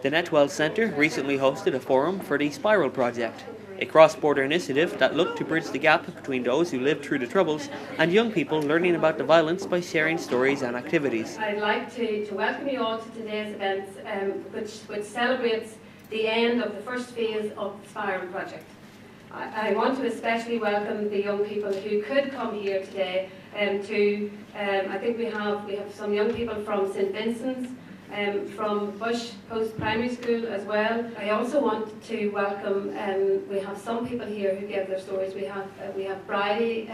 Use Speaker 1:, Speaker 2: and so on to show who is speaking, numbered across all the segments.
Speaker 1: The Netwell Centre recently hosted a forum for the Spiral Project, a cross-border initiative that looked to bridge the gap between those who lived through the Troubles and young people learning about the violence by sharing stories and activities.
Speaker 2: I'd like to welcome you all to today's event, which celebrates the end of the first phase of the Spiral Project. I want to especially welcome the young people who could come here today. I think we have some young people from St Vincent's, from Bush Post Primary School as well. I also want to welcome, we have some people here who gave their stories. We have Bridie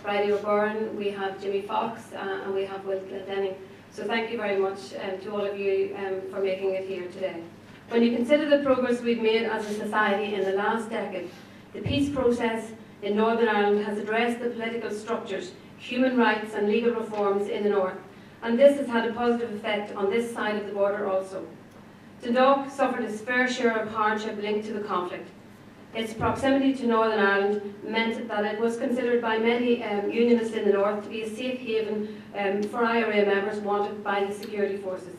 Speaker 2: O'Byrne, we have Jimmy Fox, and we have Will Glendenning. So thank you very much to all of you for making it here today. When you consider the progress we've made as a society in the last decade, the peace process in Northern Ireland has addressed the political structures, human rights and legal reforms in the north, and this has had a positive effect on this side of the border also. Dundalk suffered its fair share of hardship linked to the conflict. Its proximity to Northern Ireland meant that it was considered by many unionists in the north to be a safe haven for IRA members wanted by the security forces.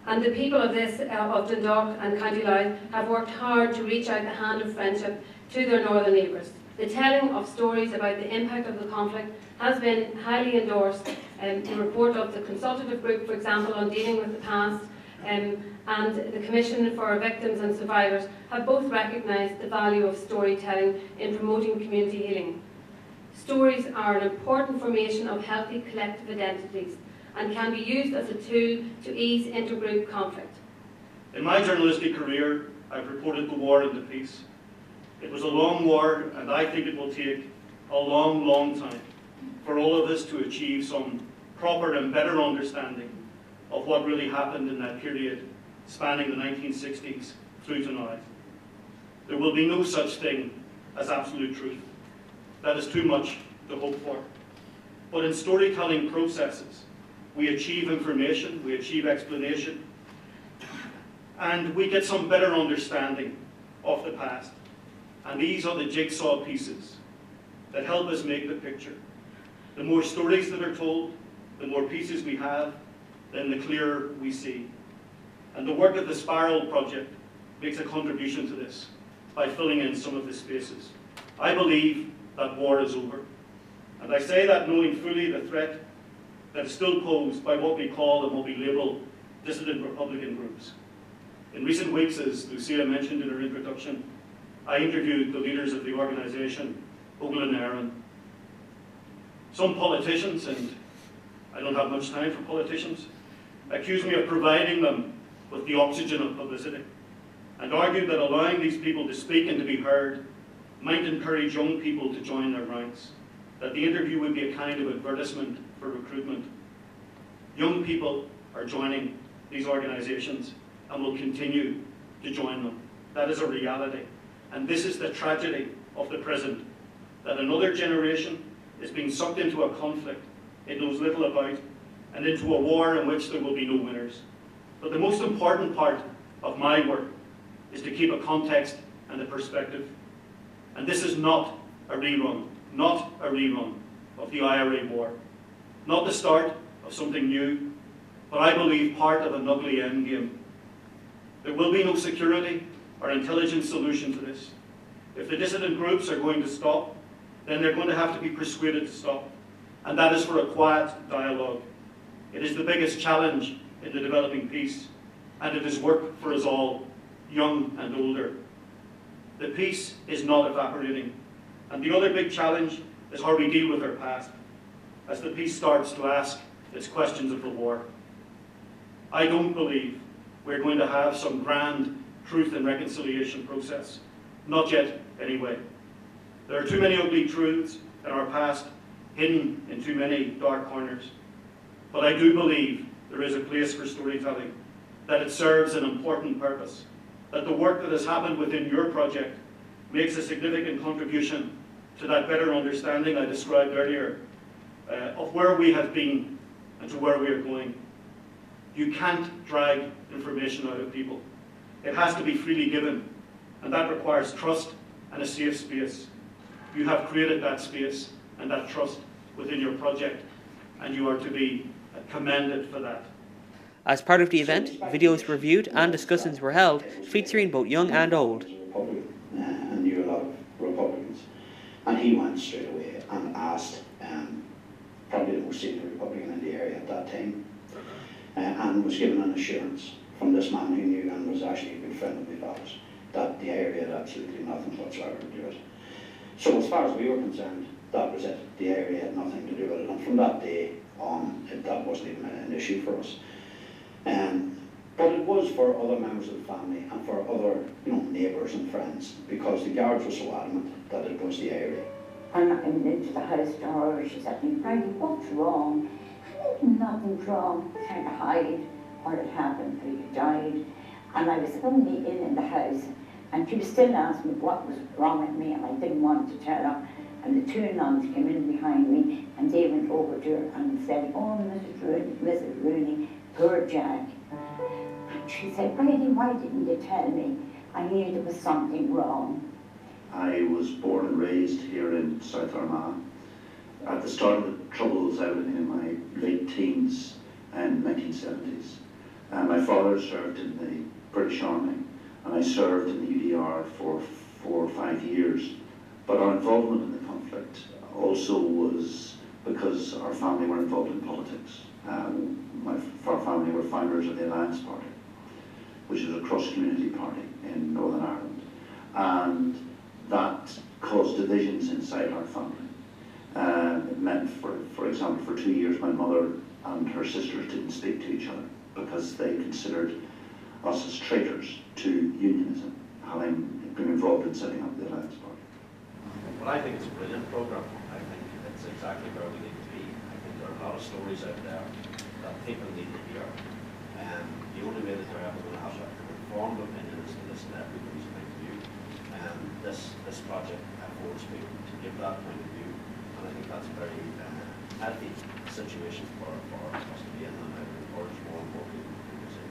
Speaker 2: And the people of Dundalk and County Louth have worked hard to reach out the hand of friendship to their northern neighbours. The telling of stories about the impact of the conflict has been highly endorsed. The report of the consultative group, for example, on dealing with the past, and the Commission for Victims and Survivors have both recognised the value of storytelling in promoting community healing. Stories are an important formation of healthy collective identities and can be used as a tool to ease intergroup conflict.
Speaker 3: In my journalistic career, I've reported the war and the peace. It was a long war, and I think it will take a long, long time for all of us to achieve some proper and better understanding of what really happened in that period spanning the 1960s through to now. There will be no such thing as absolute truth. That is too much to hope for. But in storytelling processes, we achieve information, we achieve explanation, and we get some better understanding of the past. And these are the jigsaw pieces that help us make the picture. The more stories that are told, the more pieces we have, then the clearer we see. And the work of the Spiral Project makes a contribution to this by filling in some of the spaces. I believe that war is over. And I say that knowing fully the threat that is still posed by what we call and what we label dissident Republican groups. In recent weeks, as Lucia mentioned in her introduction, I interviewed the leaders of the organisation, Ogle and Aaron. Some politicians, and I don't have much time for politicians, accuse me of providing them with the oxygen of publicity, and argued that allowing these people to speak and to be heard might encourage young people to join their ranks, that the interview would be a kind of advertisement for recruitment. Young people are joining these organisations and will continue to join them. That is a reality. And this is the tragedy of the present, that another generation is being sucked into a conflict it knows little about, and into a war in which there will be no winners. But the most important part of my work is to keep a context and a perspective. And this is not a rerun of the IRA war. Not the start of something new, but I believe part of an ugly endgame. There will be no security or intelligence solution to this. If the dissident groups are going to stop, then they're going to have to be persuaded to stop. And that is for a quiet dialogue. It is the biggest challenge in the developing peace, and it is work for us all, young and older. The peace is not evaporating. And the other big challenge is how we deal with our past, as the peace starts to ask its questions of the war. I don't believe we're going to have some grand truth and reconciliation process. Not yet, anyway. There are too many ugly truths in our past, hidden in too many dark corners. But I do believe there is a place for storytelling, that it serves an important purpose, that the work that has happened within your project makes a significant contribution to that better understanding I described earlier of where we have been and to where we are going. You can't drag information out of people. It has to be freely given, and that requires trust and a safe space. You have created that space and that trust within your project, and you are to be commended for that.
Speaker 1: As part of the event, videos were viewed and discussions were held, featuring both young and old.
Speaker 4: Republican, and knew a lot of Republicans. And he went straight away and asked probably the most senior Republican in the area at that time, and was given an assurance from this man who knew and was actually a good friend of my father's, that the area had absolutely nothing whatsoever to do with it. So as far as we were concerned, that was it. The area had nothing to do with it, and from that day on, that wasn't even an issue for us. But it was for other members of the family and for other, neighbours and friends, because the guards were so adamant that it was the area.
Speaker 5: And I went into the house to her, she said to me, "Frankie, what's wrong?" I said, "Nothing's wrong." Trying to hide what had happened, that he had died. And I was only in the house, and she was still asking me what was wrong with me, and I didn't want to tell her. And the two nuns came in behind me, and they went over to her and said, "Oh, Mrs. Rooney, poor Jack." And she said, "Brady, why didn't you tell me? I knew there was something wrong."
Speaker 6: I was born and raised here in South Armagh. At the start of the Troubles, I was in my late teens and 1970s. My father served in the British Army, and I served in the UDR for 4 or 5 years. But our involvement in the conflict also was because our family were involved in politics. Our family were founders of the Alliance Party, which is a cross-community party in Northern Ireland. And that caused divisions inside our family. It meant, for example, for 2 years my mother and her sisters didn't speak to each other because they considered us as traitors to unionism, having been involved in setting up the Alliance Party.
Speaker 7: Well, I think it's a brilliant programme. I think it's exactly where we need to be. I think there are a lot of stories out there that people need to hear. And the only way that they're ever going to have an informed opinion is to listen to everybody's point of view. And this project affords people to give that point of view. And I think that's a very healthy situation for us to be in, and I would encourage more and more people to see.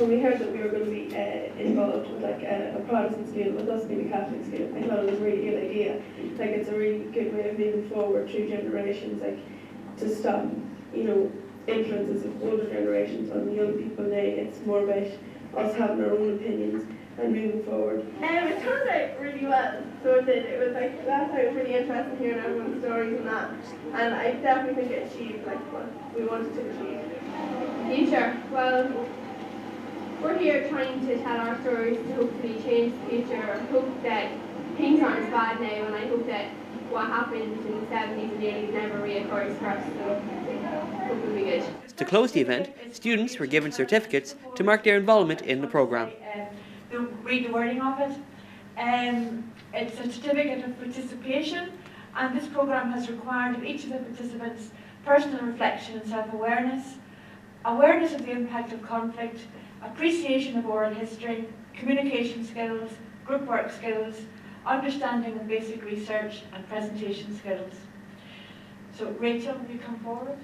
Speaker 8: When we heard that we were going to be involved with a Protestant school, with us being a Catholic school, I thought it was a really good idea. It's a really good way of moving forward through generations, to stop, influences of older generations on the young people now. It's more about us having our own opinions and moving forward.
Speaker 9: It turned out really well, so it did. It was last night was really interesting hearing everyone's stories and that, and I definitely think it achieved what we wanted to achieve.
Speaker 2: Future. Well, we're here trying to tell our stories to hopefully change the future. I hope that things aren't as bad now, and I hope that what happened in the 70s and 80s never reoccurs for us, so hope it'll be good.
Speaker 1: To close the event, students were given certificates to mark their involvement in the programme.
Speaker 10: Read the wording of it. It's a certificate of participation, and this programme has required of each of the participants personal reflection and self-awareness, awareness of the impact of conflict, appreciation of oral history, communication skills, group work skills, understanding of basic research and presentation skills. So Rachel, will you come forward?